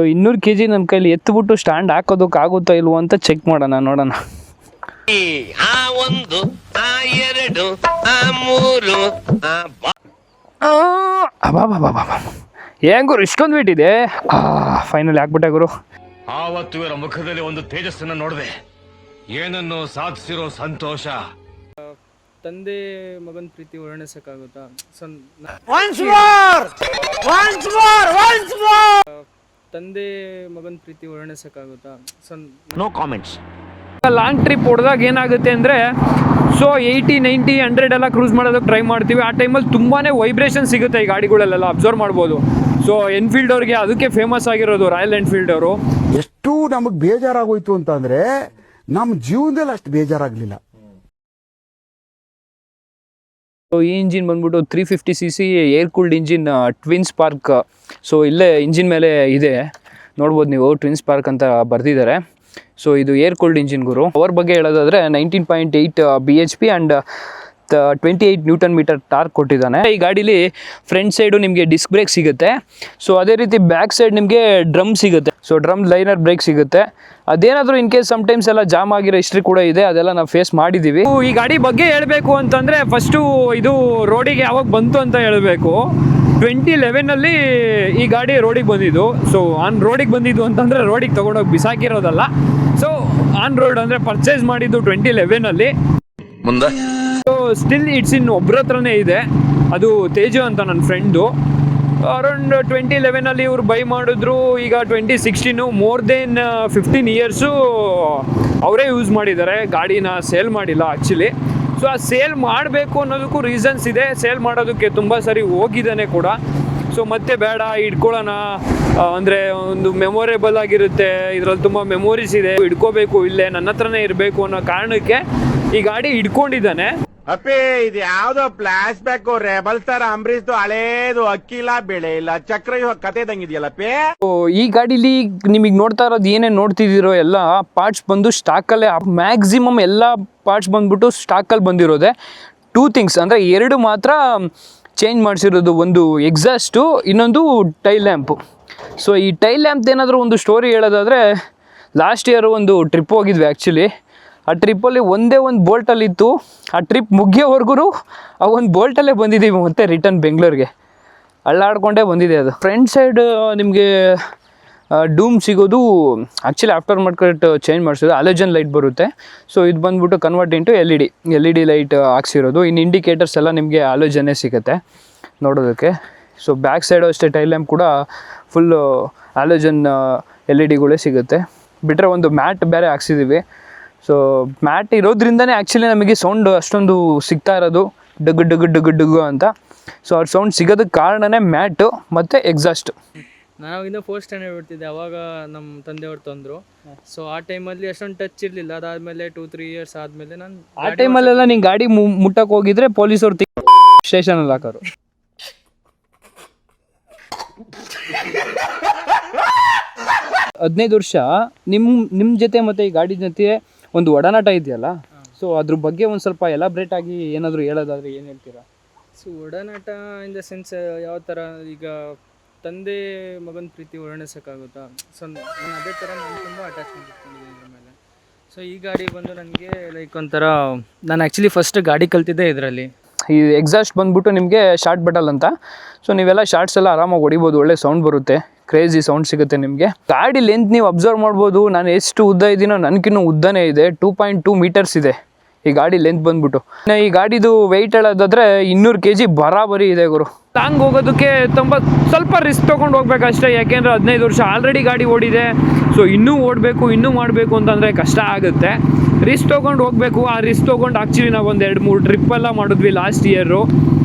200 kg ನನ್ನ ಕೈಲಿ ಎತ್ಬಿಟ್ಟು stand ಹಾಕೋದಕ್ಕಾಗುತ್ತಾ ಇಲ್ವೋ ಅಂತ ಚೆಕ್ ಮಾಡೋಣ, ನೋಡೋಣ. ಏನ್ ಗುರು ಇಷ್ಟೊಂದು ವೇಟ್ ಇದೆ? ಫೈನಲ್ ಹಾಕ್ಬಿಟ್ಟೆ ಗುರು. ಆವತ್ತು ಇವರ ಮುಖದಲ್ಲಿ ಒಂದು ತೇಜಸ್ಸನ್ನು ನೋಡಿದೆ, ಏನನ್ನು ಸಾಧಿಸಿರೋ ಸಂತೋಷ. ತಂದೆ ಮಗನ ಪ್ರೀತಿ ವರ್ಣಿಸಕ್ಕಾಗುತ್ತಾ? ತಂದೆ ಮಗನ ಪ್ರೀತಿ ವರ್ಣಿಸಕ್ಕಾಗುತ್ತಾ? No comments. ಲಾಂಗ್ ಟ್ರಿಪ್ ಹೊಡೆದಾಗ ಏನಾಗುತ್ತೆ ಅಂದರೆ, ಸೊ 80, 90, 100 ಎಲ್ಲ ಕ್ರೂಸ್ ಮಾಡೋದಕ್ಕೆ ಟ್ರೈ ಮಾಡ್ತೀವಿ. ಆ ಟೈಮಲ್ಲಿ ತುಂಬಾ ವೈಬ್ರೇಷನ್ ಸಿಗುತ್ತೆ ಈ ಗಾಡಿಗಳಲ್ಲೆಲ್ಲ, ಅಬ್ಸರ್ವ್ ಮಾಡ್ಬೋದು. ಸೊ ಎನ್ಫೀಲ್ಡ್ ಅವ್ರಿಗೆ ಅದಕ್ಕೆ ಫೇಮಸ್ ಆಗಿರೋದು, ರಾಯಲ್ ಎನ್ಫೀಲ್ಡ್ ಅವರು. ಎಷ್ಟು ನಮಗೆ ಬೇಜಾರಾಗೋಯ್ತು ಅಂತಂದ್ರೆ ನಮ್ಮ ಜೀವನದಲ್ಲಿ ಅಷ್ಟು ಬೇಜಾರಾಗಲಿಲ್ಲ. ಈ ಇಂಜಿನ್ ಬಂದ್ಬಿಟ್ಟು 350cc air cooled engine, twin spark. So ಇಲ್ಲೇ ಇಂಜಿನ್ ಮೇಲೆ ಇದೆ ನೋಡ್ಬೋದು ನೀವು, ಟ್ವಿನ್ ಸ್ಪಾರ್ಕ್ ಅಂತ ಬರೆದಿದ್ದಾರೆ. ಸೊ ಇದು ಏರ್ ಕೂಲ್ಡ್ ಇಂಜಿನ್ ಗುರು. ಅವ್ರ ಬಗ್ಗೆ ಹೇಳೋದಾದರೆ 19.8 bhp ಆ್ಯಂಡ್ 28 Nm ಟಾರ್ಕ್ ಕೊಟ್ಟಿದ್ದಾನೆ. ಈ ಗಾಡೀಲಿ ಫ್ರಂಟ್ ಸೈಡು ನಿಮಗೆ ಡಿಸ್ಕ್ ಬ್ರೇಕ್ ಸಿಗುತ್ತೆ. ಸೊ ಅದೇ ರೀತಿ ಬ್ಯಾಕ್ ಸೈಡ್ ನಿಮಗೆ ಡ್ರಮ್ ಸಿಗುತ್ತೆ. ಸೊ ಡ್ರಮ್ ಲೈನರ್ ಬ್ರೇಕ್ ಸಿಗುತ್ತೆ. ಅದೇನಾದರೂ ಇನ್ ಕೇಸ್ ಸಮ್ಟೈಮ್ಸ್ ಎಲ್ಲ ಜಾಮ್ ಆಗಿರೋ ಹಿಸ್ಟ್ರಿ ಕೂಡ ಇದೆ, ಅದೆಲ್ಲ ನಾವು ಫೇಸ್ ಮಾಡಿದ್ದೀವಿ. ಈ ಗಾಡಿ ಬಗ್ಗೆ ಹೇಳಬೇಕು ಅಂತಂದರೆ, ಫಸ್ಟು ಇದು ರೋಡಿಗೆ ಯಾವಾಗ ಬಂತು ಅಂತ ಹೇಳಬೇಕು. 2011 ಈ ಗಾಡಿ ರೋಡಿಗೆ ಬಂದಿದ್ದು. ಸೊ ಆನ್ ರೋಡಿಗೆ ಬಂದಿದ್ದು ಅಂತಂದರೆ ರೋಡಿಗೆ ತೊಗೊಂಡೋಗಿ ಬಿಸಾಕಿರೋದಲ್ಲ. ಸೊ ಆನ್ ರೋಡ್ ಅಂದರೆ ಪರ್ಚೇಸ್ ಮಾಡಿದ್ದು 2011 ಮುಂದೆ. ಸೊ ಸ್ಟಿಲ್ ಇಟ್ಸ್ ಇನ್ ಒಬ್ಬರ ಹತ್ರನೇ ಇದೆ, ಅದು ತೇಜು ಅಂತ ನನ್ನ ಫ್ರೆಂಡು. ಅರೌಂಡ್ 2011 ಇವ್ರು ಬೈ ಮಾಡಿದ್ರು. ಈಗ 2016, ಮೋರ್ ದೆನ್ 15 ಇಯರ್ಸು ಅವರೇ ಯೂಸ್ ಮಾಡಿದ್ದಾರೆ ಗಾಡಿನ, ಸೇಲ್ ಮಾಡಿಲ್ಲ ಆ್ಯಕ್ಚುಲಿ. ಸೊ ಆ ಸೇಲ್ ಮಾಡಬೇಕು ಅನ್ನೋದಕ್ಕೂ ರೀಸನ್ಸ್ ಇದೆ. ಸೇಲ್ ಮಾಡೋದಕ್ಕೆ ತುಂಬ ಸರಿ ಹೋಗಿದ್ದಾನೆ ಕೂಡ. ಸೊ ಮತ್ತೆ ಬೇಡ ಇಟ್ಕೊಳ್ಳೋಣ ಅಂದರೆ ಒಂದು ಮೆಮೊರೇಬಲ್ ಆಗಿರುತ್ತೆ, ಇದರಲ್ಲಿ ತುಂಬ ಮೆಮೊರೀಸ್ ಇದೆ, ಇಟ್ಕೋಬೇಕು ಇಲ್ಲೇ ನನ್ನ ಹತ್ರನೇ ಇರಬೇಕು ಅನ್ನೋ ಕಾರಣಕ್ಕೆ ಈ ಗಾಡಿ ಇಟ್ಕೊಂಡಿದ್ದಾನೆ. ಅಪ್ಪೇ ಇದು ಯಾವ್ದೋ flash back rebel star Ambareesh ಹಳೇದು, ಅಕ್ಕಿಲ್ಲ ಬೆಳೆ ಇಲ್ಲ ಚಕ್ರ ಕತೆ ತಂಗಿದ್ಯಲ್ಲಪ್ಪೇ. ಈ ಗಾಡೀಲಿ ನಿಮಗೆ ನೋಡ್ತಾ ಇರೋದು ಏನೇನು ನೋಡ್ತಿದ್ದೀರೋ ಎಲ್ಲ ಪಾರ್ಟ್ಸ್ ಬಂದು ಸ್ಟಾಕಲ್ಲೇ, ಮ್ಯಾಕ್ಸಿಮಮ್ ಎಲ್ಲ ಪಾರ್ಟ್ಸ್ ಬಂದ್ಬಿಟ್ಟು ಸ್ಟಾಕಲ್ಲಿ ಬಂದಿರೋದೆ. 2 ಥಿಂಗ್ಸ್ ಅಂದರೆ 2 ಮಾತ್ರ ಚೇಂಜ್ ಮಾಡಿಸಿರೋದು, ಒಂದು ಎಕ್ಸಾಸ್ಟು, ಇನ್ನೊಂದು ಟೈಲ್ ಲ್ಯಾಂಪು. ಸೊ ಈ ಟೈಲ್ ಲ್ಯಾಂಪ್ದು ಏನಾದರೂ ಒಂದು ಸ್ಟೋರಿ ಹೇಳೋದಾದರೆ, ಲಾಸ್ಟ್ ಇಯರ್ ಒಂದು ಟ್ರಿಪ್ ಹೋಗಿದ್ವಿ ಆ್ಯಕ್ಚುಲಿ. ಆ ಟ್ರಿಪ್ಪಲ್ಲಿ ಒಂದೇ ಒಂದು ಬೋಲ್ಟಲ್ಲಿತ್ತು. ಆ ಟ್ರಿಪ್ ಮುಗಿಯೋವರೆಗೂ ಆ ಒಂದು ಬೋಲ್ಟಲ್ಲೇ ಬಂದಿದ್ದೀವಿ ಮತ್ತೆ ರಿಟರ್ನ್ ಬೆಂಗಳೂರಿಗೆ. ಅಳ್ಳಾಡ್ಕೊಂಡೇ ಬಂದಿದೆ ಅದು. ಫ್ರಂಟ್ ಸೈಡ್ ನಿಮಗೆ ಡೂಮ್ ಸಿಗೋದು ಆ್ಯಕ್ಚುಲಿ ಆಫ್ಟರ್ ಮಾರ್ಕೆಟ್ ಚೇಂಜ್ ಮಾಡಿಸೋದು, ಅಲೆಜನ್ ಲೈಟ್ ಬರುತ್ತೆ. ಸೊ ಇದು ಬಂದ್ಬಿಟ್ಟು convert into L E D light ಹಾಕ್ಸಿರೋದು. ಇನ್ನು ಇಂಡಿಕೇಟರ್ಸ್ ಎಲ್ಲ ನಿಮಗೆ ಅಲೆಜನ್ನೇ ಸಿಗುತ್ತೆ ನೋಡೋದಕ್ಕೆ. ಸೊ ಬ್ಯಾಕ್ ಸೈಡು ಅಷ್ಟೇ, ಟೈಲ್ ಲ್ಯಾಂಪ್ ಕೂಡ ಫುಲ್ಲು ಅಲೆಜನ್ LED ಸಿಗುತ್ತೆ. ಬಿಟ್ಟರೆ ಒಂದು ಮ್ಯಾಟ್ ಬೇರೆ ಹಾಕ್ಸಿದ್ದೀವಿ. ಸೊ ಮ್ಯಾಟ್ ಇರೋದ್ರಿಂದನೇ ಆ್ಯಕ್ಚುಲಿ ನಮಗೆ ಸೌಂಡ್ ಅಷ್ಟೊಂದು ಸಿಗ್ತಾ ಇರೋದು, ಡಗು ಡಗು ಡಗು ಡಗು ಅಂತ. ಸೊ ಅವ್ರ ಸೌಂಡ್ ಸಿಗೋದಕ್ಕೆ ಕಾರಣನೇ ಮ್ಯಾಟು ಮತ್ತು ಎಕ್ಸಾಸ್ಟ್. ನಾವಾಗಿಂದ 4th ಸ್ಟ್ಯಾಂಡರ್ಡ್ ಬಿಡ್ತಿದ್ದೆ, ಅವಾಗ ನಮ್ಮ ತಂದೆಯವ್ರು ತಂದರು. ಸೊ ಆ ಟೈಮಲ್ಲಿ ಅಷ್ಟೊಂದು ಟಚ್ ಇರಲಿಲ್ಲ. ಅದಾದಮೇಲೆ 2-3 ಇಯರ್ಸ್ ಆದಮೇಲೆ ನಾನು ಆ ಟೈಮಲ್ಲೆಲ್ಲ ನೀನು ಗಾಡಿ ಮುಟ್ಟಕ್ಕೆ ಹೋಗಿದ್ರೆ ಪೊಲೀಸವ್ರು ಸ್ಟೇಷನಲ್ಲಿ ಹಾಕೋರು. ಹದಿನೈದು ವರ್ಷ ನಿಮ್ಮ ಜೊತೆ ಮತ್ತು ಈ ಗಾಡಿ ಜೊತೆ ಒಂದು ಒಡನಾಟ ಇದೆಯಲ್ಲ. ಸೊ ಅದ್ರ ಬಗ್ಗೆ ಒಂದು ಸ್ವಲ್ಪ ಎಲಾಬ್ರೇಟ್ ಆಗಿ ಏನಾದರೂ ಹೇಳೋದಾದರೆ ಏನು ಹೇಳ್ತೀರಾ? ಸೊ ಒಡನಾಟ ಇನ್ ದ ಸೆನ್ಸ್ ಯಾವ ಥರ, ಈಗ ತಂದೆ ಮಗನ ಪ್ರೀತಿ ವರ್ಣಿಸೋಕ್ಕಾಗುತ್ತಾ? ಸೊ ನಾನು ಅದೇ ಥರ ನಾನು ತುಂಬ ಅಟ್ಯಾಚ್ಮೆಂಟ್ ಇಟ್ಕೊಂಡಿದ್ದೀನಿ ಇದ್ರ ಮೇಲೆ. ಸೊ ಈ ಗಾಡಿ ಬಂದು ನನಗೆ ಲೈಕ್ ಒಂಥರ, ನಾನು ಆ್ಯಕ್ಚುಲಿ ಫಸ್ಟ್ ಗಾಡಿ ಕಲ್ತಿದ್ದೆ ಇದರಲ್ಲಿ. ಈ ಎಕ್ಸಾಸ್ಟ್ ಬಂದ್ಬಿಟ್ಟು ನಿಮಗೆ ಶಾರ್ಟ್ ಬಟಲ್ ಅಂತ. ಸೊ ನೀವೆಲ್ಲ ಶಾರ್ಟ್ಸ್ ಎಲ್ಲ ಆರಾಮಾಗಿ ಹೊಡಿಬೋದು, ಒಳ್ಳೆ ಸೌಂಡ್ ಬರುತ್ತೆ, ಕ್ರೇಜಿ ಸೌಂಡ್ ಸಿಗುತ್ತೆ ನಿಮಗೆ. ಗಾಡಿ ಲೆಂತ್ ನೀವು ಅಬ್ಸರ್ವ್ ಮಾಡ್ಬೋದು. ನಾನು ಎಷ್ಟು ಉದ್ದ ಇದ್ದೀನೋ ನನಗಿನ್ನೂ ಉದ್ದನೇ ಇದೆ, 2.2 ಮೀಟರ್ಸ್ ಇದೆ ಈ ಗಾಡಿ ಲೆಂತ್ ಬಂದ್ಬಿಟ್ಟು. ಈ ಗಾಡಿದು ವೆಯ್ಟ್ ಹೇಳೋದಾದರೆ 200 kg ಬರಾಬರಿ ಇದೆ ಗುರು. ಲಾಂಗ್ ಹೋಗೋದಕ್ಕೆ ಸ್ವಲ್ಪ ರಿಸ್ಕ್ ತೊಗೊಂಡು ಹೋಗ್ಬೇಕಷ್ಟೇ. ಯಾಕೆಂದರೆ 15 ವರ್ಷ ಆಲ್ರೆಡಿ ಗಾಡಿ ಓಡಿದೆ. ಸೊ ಇನ್ನೂ ಓಡಬೇಕು, ಇನ್ನೂ ಮಾಡಬೇಕು ಅಂತಂದರೆ ಕಷ್ಟ ಆಗುತ್ತೆ. ರಿಸ್ಕ್ ತೊಗೊಂಡು ಹೋಗಬೇಕು. ಆ ರಿಸ್ಕ್ ತೊಗೊಂಡು ಆ್ಯಕ್ಚುಲಿ ನಾವು ಒಂದು 2-3 ಟ್ರಿಪ್ಪೆಲ್ಲ ಮಾಡಿದ್ವಿ ಲಾಸ್ಟ್ ಇಯರು.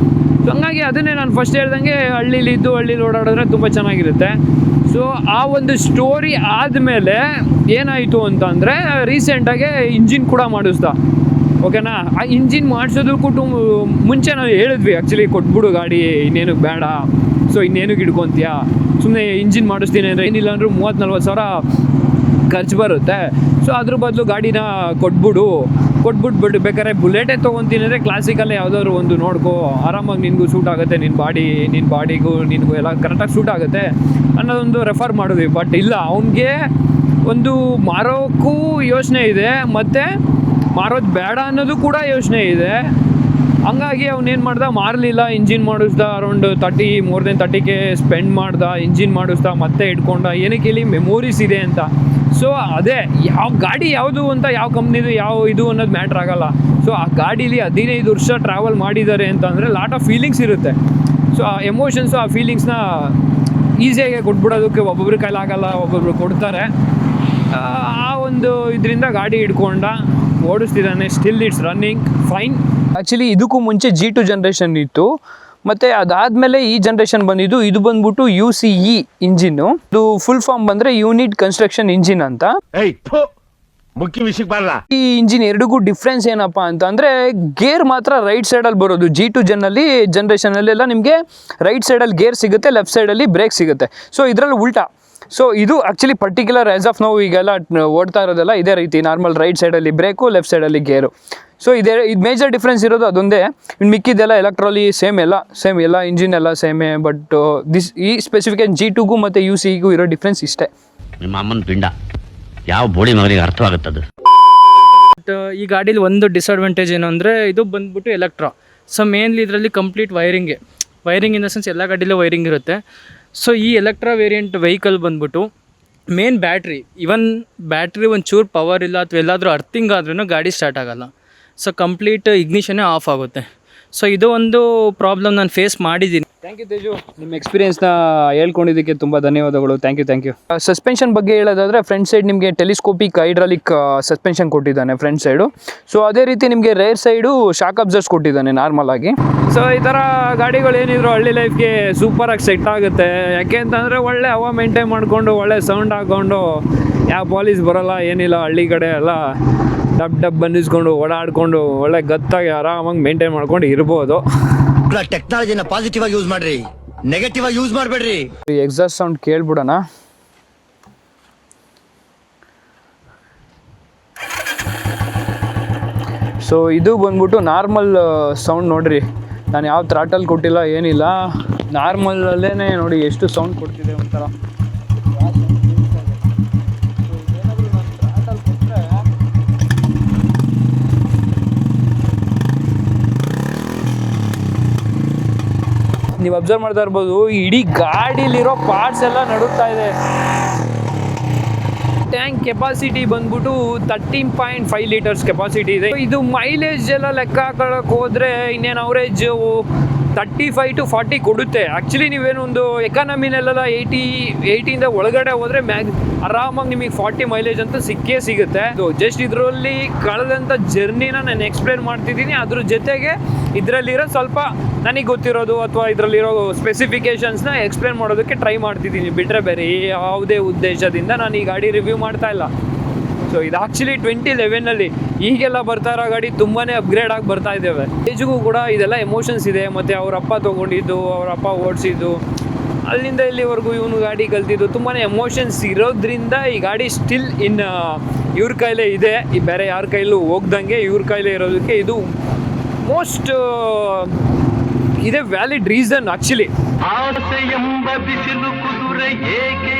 ಸೊ ಹಂಗಾಗಿ ಅದನ್ನೇ ನಾನು ಫಸ್ಟ್ ಹೇಳ್ದಂಗೆ ಹಳ್ಳೀಲಿ ಓಡಾಡಿದ್ರೆ ತುಂಬ ಚೆನ್ನಾಗಿರುತ್ತೆ. ಸೊ ಆ ಒಂದು ಸ್ಟೋರಿ ಆದಮೇಲೆ ಏನಾಯಿತು ಅಂತಂದರೆ, ರೀಸೆಂಟಾಗೆ ಇಂಜಿನ್ ಕೂಡ ಮಾಡಿಸ್ದ. ಓಕೆನಾ? ಆ ಇಂಜಿನ್ ಮಾಡಿಸೋದಕ್ಕೂ ಮುಂಚೆ ನಾವು ಹೇಳಿದ್ವಿ ಆ್ಯಕ್ಚುಲಿ, ಕೊಟ್ಬಿಡು ಗಾಡಿ, ಇನ್ನೇನು ಬೇಡ, ಸೊ ಇನ್ನೇನಕ್ಕೆ ಇಟ್ಕೊತೀಯಾ, ಸುಮ್ಮನೆ ಇಂಜಿನ್ ಮಾಡಿಸ್ತೀನಿ ಅಂದರೆ ಏನಿಲ್ಲ ಅಂದರೂ 30-40 ಸಾವಿರ ಖರ್ಚು ಬರುತ್ತೆ. ಸೊ ಅದ್ರ ಬದಲು ಗಾಡಿನ ಕೊಟ್ಬಿಡು ಕೊಟ್ಬಿಟ್ಬಿಟ್ಟು ಬೇಕಾದ್ರೆ ಬುಲೆಟೇ ತೊಗೊತೀನಿ ಅಂದರೆ ಕ್ಲಾಸಿಕಲ್ಲೇ ಯಾವುದಾದ್ರು ಒಂದು ನೋಡ್ಕೋ, ಆರಾಮಾಗಿ ನಿನಗೂ ಸೂಟ್ ಆಗುತ್ತೆ, ನಿನ್ನ ಬಾಡಿಗೂ ನಿನಗೂ ಎಲ್ಲ ಕರೆಕ್ಟಾಗಿ ಸೂಟ್ ಆಗುತ್ತೆ ಅನ್ನೋದೊಂದು ರೆಫರ್ ಮಾಡಿದ್ವಿ. ಬಟ್ ಇಲ್ಲ, ಅವನಿಗೆ ಒಂದು ಮಾರೋಕ್ಕೂ ಯೋಚನೆ ಇದೆ ಮತ್ತು ಮಾರೋದು ಬೇಡ ಅನ್ನೋದು ಕೂಡ ಯೋಚನೆ ಇದೆ. ಹಂಗಾಗಿ ಅವನೇನು ಮಾಡ್ದ, ಮಾರಲಿಲ್ಲ, ಇಂಜಿನ್ ಮಾಡಿಸ್ದ, around more than 30K spend ಮಾಡ್ದ, ಇಂಜಿನ್ ಮಾಡಿಸ್ದ, ಮತ್ತೆ ಇಟ್ಕೊಂಡ. ಏನಕ್ಕೆ ಇಲ್ಲಿ ಮೆಮೊರೀಸ್ ಇದೆ ಅಂತ. ಸೊ ಅದೇ ಯಾವ ಗಾಡಿ ಯಾವುದು ಅಂತ, ಯಾವ ಕಂಪ್ನಿದು ಯಾವ ಇದು ಅನ್ನೋದು ಮ್ಯಾಟ್ರ್ ಆಗಲ್ಲ. ಸೊ ಆ ಗಾಡೀಲಿ 15 ವರ್ಷ ಟ್ರಾವೆಲ್ ಮಾಡಿದ್ದಾರೆ ಅಂತಂದರೆ ಲಾಟ್ ಆಫ್ ಫೀಲಿಂಗ್ಸ್ ಇರುತ್ತೆ. ಸೊ ಆ ಎಮೋಷನ್ಸು, ಆ ಫೀಲಿಂಗ್ಸ್ನ ಈಸಿಯಾಗಿ ಕೊಟ್ಬಿಡೋದಕ್ಕೆ ಒಬ್ಬೊಬ್ರ ಕೈಲಾಗಲ್ಲ, ಒಬ್ಬೊಬ್ರು ಕೊಡ್ತಾರೆ. ಆ ಒಂದು ಇದರಿಂದ ಗಾಡಿ ಹಿಡ್ಕೊಂಡ ಓಡಿಸ್ತಿದ್ದಾನೆ. Still it's running fine. Actually ಇದಕ್ಕೂ ಮುಂಚೆ G2 ಜನ್ರೇಷನ್ ಇತ್ತು, ಮತ್ತು ಅದಾದಮೇಲೆ ಈ ಜನ್ರೇಷನ್ ಬಂದಿದ್ದು. ಇದು ಬಂದ್ಬಿಟ್ಟು UCE ಇಂಜಿನ್ನು. ಇದು ಫುಲ್ ಫಾರ್ಮ್ ಬಂದರೆ ಯೂನಿಟ್ ಕನ್ಸ್ಟ್ರಕ್ಷನ್ ಇಂಜಿನ್ ಅಂತ. ಮುಖ್ಯ ವಿಷಯಕ್ಕೆ ಬರಲ್ಲ. ಈ ಇಂಜಿನ್ ಎರಡಿಗೂ ಡಿಫ್ರೆನ್ಸ್ ಏನಪ್ಪ ಅಂತ ಅಂದರೆ, ಗೇರ್ ಮಾತ್ರ ರೈಟ್ ಸೈಡಲ್ಲಿ ಬರೋದು. G2 ಜನ್ರೇಷನಲ್ಲೆಲ್ಲ ನಿಮಗೆ ರೈಟ್ ಸೈಡಲ್ಲಿ ಗೇರ್ ಸಿಗುತ್ತೆ, ಲೆಫ್ಟ್ ಸೈಡಲ್ಲಿ ಬ್ರೇಕ್ ಸಿಗುತ್ತೆ. ಸೊ ಇದರಲ್ಲಿ ಉಲ್ಟಾ. ಸೊ ಇದು ಆ್ಯಕ್ಚುಲಿ ಪರ್ಟಿಕ್ಯುಲರ್ ಆ್ಯಸ್ ಆಫ್ ನಾವು ಈಗೆಲ್ಲ ಓಡ್ತಾ ಇರೋದೆಲ್ಲ ಇದೇ ರೀತಿ, ನಾರ್ಮಲ್ ರೈಟ್ ಸೈಡಲ್ಲಿ ಬ್ರೇಕು, ಲೆಫ್ಟ್ ಸೈಡಲ್ಲಿ ಗೇರು. ಸೊ ಇದು ಮೇಜರ್ ಡಿಫ್ರೆನ್ಸ್ ಇರೋದು ಅದೊಂದೇ. ಇನ್ನು ಮಿಕ್ಕಿದ್ದೆಲ್ಲ ಎಲೆಕ್ಟ್ರಾಲಿ ಸೇಮ್ ಎಲ್ಲ ಇಂಜಿನ್ ಎಲ್ಲ ಸೇಮೇ. ಬಟ್ ಈ ಸ್ಪೆಸಿಫಿಕೇಶನ್ G2ಗೂ ಮತ್ತು UCEಗೂ ಇರೋ ಡಿಫ್ರೆನ್ಸ್ ಇಷ್ಟೇ. ನಿಮ್ಮ ಅಮ್ಮನ ಪಿಂಡ ಯಾವ ಬೋಳಿ ಮಗನಿಗೆ ಅರ್ಥವಾಗುತ್ತದೆ. ಬಟ್ ಈ ಗಾಡೀಲಿ ಒಂದು ಡಿಸಡ್ವಾಂಟೇಜ್ ಏನು ಅಂದರೆ, ಇದು ಬಂದ್ಬಿಟ್ಟು ಎಲೆಕ್ಟ್ರಾ. ಸೊ ಮೇನ್ಲಿ ಇದರಲ್ಲಿ complete wiring in the sense ಎಲ್ಲ ಗಾಡೀಲೂ ವೈರಿಂಗ್ ಇರುತ್ತೆ. ಸೊ ಈ ಎಲೆಕ್ಟ್ರಾ ವೇರಿಯಂಟ್ ವೆಹಿಕಲ್ ಬಂದ್ಬಿಟ್ಟು ಮೇನ್ ಬ್ಯಾಟ್ರಿ ಒಂಚೂರು ಪವರ್ ಇಲ್ಲ ಅಥವಾ ಎಲ್ಲಾದರೂ ಅರ್ಥಿಂಗ್ ಆದ್ರೂ ಗಾಡಿ ಸ್ಟಾರ್ಟ್ ಆಗೋಲ್ಲ. ಸೊ ಕಂಪ್ಲೀಟ್ ಇಗ್ನಿಷನ್ನೇ ಆಫ್ ಆಗುತ್ತೆ. ಸೊ ಇದು ಒಂದು ಪ್ರಾಬ್ಲಮ್ ನಾನು ಫೇಸ್ ಮಾಡಿದ್ದೀನಿ. ಥ್ಯಾಂಕ್ ಯು ತೇಜು, ನಿಮ್ಮ ಎಕ್ಸ್ಪೀರಿಯನ್ಸ್ನ ಹೇಳ್ಕೊಂಡಿದ್ದಕ್ಕೆ ತುಂಬ ಧನ್ಯವಾದಗಳು. Thank you. ಸಸ್ಪೆನ್ಷನ್ ಬಗ್ಗೆ ಹೇಳೋದಾದರೆ, ಫ್ರಂಟ್ ಸೈಡ್ ನಿಮಗೆ ಟೆಲಿಸ್ಕೋಪಿಕ್ ಹೈಡ್ರಾಲಿಕ್ ಸಸ್ಪೆನ್ಷನ್ ಕೊಟ್ಟಿದ್ದಾನೆ ಫ್ರಂಟ್ ಸೈಡು. ಸೊ ಅದೇ ರೀತಿ ನಿಮಗೆ ರೇರ್ ಸೈಡು ಶಾಕ್ ಅಬ್ಸರ್ವ್ಸ್ ಕೊಟ್ಟಿದ್ದಾನೆ ನಾರ್ಮಲ್ ಆಗಿ. ಸೊ ಈ ಥರ ಗಾಡಿಗಳು ಏನಿದ್ರು ಹಳ್ಳಿ ಲೈಫ್ಗೆ ಸೂಪರಾಗಿ ಸೆಟ್ ಆಗುತ್ತೆ. ಯಾಕೆ ಅಂತಂದರೆ ಒಳ್ಳೆ ಹವಾ ಮೇಂಟೈನ್ ಮಾಡಿಕೊಂಡು, ಒಳ್ಳೆ ಸೌಂಡ್ ಹಾಕ್ಕೊಂಡು, ಯಾವ ಪಾಲಿಸ್ ಬರೋಲ್ಲ, ಏನಿಲ್ಲ. ಹಳ್ಳಿ ಕಡೆ ಎಲ್ಲ ಡಬ್ ಬಂದಿಸ್ಕೊಂಡು ಓಡಾಡ್ಕೊಂಡು ಒಳ್ಳೆ ಗತ್ತಾಗಿ ಆರಾಮಾಗಿ ಮೇಂಟೈನ್ ಮಾಡ್ಕೊಂಡು ಇರ್ಬೋದು. ಟೆಕ್ನಾಲಜಿನ ಪಾಸಿಟಿವ್ ಆಗಿ ಯೂಸ್ ಮಾಡ್ರಿ, ನೆಗೆಟಿವ್ ಆಗಿ ಯೂಸ್ ಮಾಡಬೇಡ್ರಿ. ಎಕ್ಸಾಸ್ಟ್ ಸೌಂಡ್ ಕೇಳ್ಬಿಡೋಣ. ಸೊ ಇದು ಬಂದ್ಬಿಟ್ಟು ನಾರ್ಮಲ್ ಸೌಂಡ್ ನೋಡ್ರಿ. ನಾನು ಯಾವ ಥ್ರಾಟಲ್ ಕೊಟ್ಟಿಲ್ಲ, ಏನಿಲ್ಲ. ನಾರ್ಮಲ್ಲೇ ನೋಡಿ ಎಷ್ಟು ಸೌಂಡ್ ಕೊಡ್ತಿದೆ ಒಂಥರ. ನೀವು ಅಬ್ಸರ್ವ್ ಮಾಡ್ತಾ ಇರ್ಬೋದು, ಇಡೀ ಗಾಡಿಲಿರೋ ಪಾರ್ಟ್ಸ್ ಎಲ್ಲ ನಡುತ್ತಾ ಇದೆ. ಟ್ಯಾಂಕ್ ಕೆಪಾಸಿಟಿ ಬಂದ್ಬಿಟ್ಟು 13.5 ಲೀಟರ್ಸ್ ಕೆಪಾಸಿಟಿ ಇದೆ. ಇದು ಮೈಲೇಜ್ ಎಲ್ಲ ಲೆಕ್ಕ ಹಾಕೊಳ್ಳೋಕೆ ಹೋದರೆ ಇನ್ನೇನು ಅವರೇಜು 35 to 40 ಕೊಡುತ್ತೆ. ಆ್ಯಕ್ಚುಲಿ ನೀವೇನು ಒಂದು ಎಕಾನಮಿನಲ್ಲೆಲ್ಲ 80 ಒಳಗಡೆ ಹೋದರೆ ಆರಾಮಾಗಿ ನಿಮಗೆ 40 ಮೈಲೇಜ್ ಅಂತ ಸಿಗುತ್ತೆ. ಜಸ್ಟ್ ಇದರಲ್ಲಿ ಕಳೆದಂಥ ಜರ್ನಿನ ನಾನು ಎಕ್ಸ್ಪ್ಲೇನ್ ಮಾಡ್ತಿದ್ದೀನಿ. ಅದ್ರ ಜೊತೆಗೆ ಇದರಲ್ಲಿರೋ ಸ್ವಲ್ಪ ನನಗೆ ಗೊತ್ತಿರೋದು ಅಥವಾ ಇದರಲ್ಲಿರೋ ಸ್ಪೆಸಿಫಿಕೇಷನ್ಸ್ನ ಎಕ್ಸ್ಪ್ಲೇನ್ ಮಾಡೋದಕ್ಕೆ ಟ್ರೈ ಮಾಡ್ತಿದ್ದೀನಿ. ಬಿಟ್ಟರೆ ಬೇರೆ ಯಾವುದೇ ಉದ್ದೇಶದಿಂದ ನಾನು ಈ ಗಾಡಿ ರಿವ್ಯೂ ಮಾಡ್ತಾ ಇಲ್ಲ. ಸೊ ಇದು ಆ್ಯಕ್ಚುಲಿ 2011 ಈಗೆಲ್ಲ ಬರ್ತಾ ಇರೋ ಗಾಡಿ ತುಂಬಾ ಅಪ್ಗ್ರೇಡ್ ಆಗಿ ಬರ್ತಾ ಇದ್ದೇವೆ. ಏಜ್ಗೂ ಕೂಡ ಇದೆಲ್ಲ ಎಮೋಷನ್ಸ್ ಇದೆ. ಮತ್ತು ಅವ್ರ ಅಪ್ಪ ತೊಗೊಂಡಿದ್ದು, ಅವ್ರ ಅಪ್ಪ ಓಡಿಸಿದ್ದು, ಅಲ್ಲಿಂದ ಇಲ್ಲಿವರೆಗೂ ಇವನು ಗಾಡಿ ಕಲ್ತಿದ್ದು, ತುಂಬಾ ಎಮೋಷನ್ಸ್ ಇರೋದ್ರಿಂದ ಈ ಗಾಡಿ ಸ್ಟಿಲ್ ಇವ್ರ ಕೈಲೇ ಇದೆ. ಈ ಬೇರೆ ಯಾರ ಕೈಲೂ ಹೋಗ್ದಂಗೆ ಇವ್ರ ಕೈಲೇ ಇರೋದಕ್ಕೆ ಇದು ಮೋಸ್ಟ್ ಇದೇ ವ್ಯಾಲಿಡ್ ರೀಸನ್ ಆ್ಯಕ್ಚುಲಿ. ಆಸೆ ಎಂಬ ಬಿಸಿಲು ಕುದುರೆ ಏಕೆ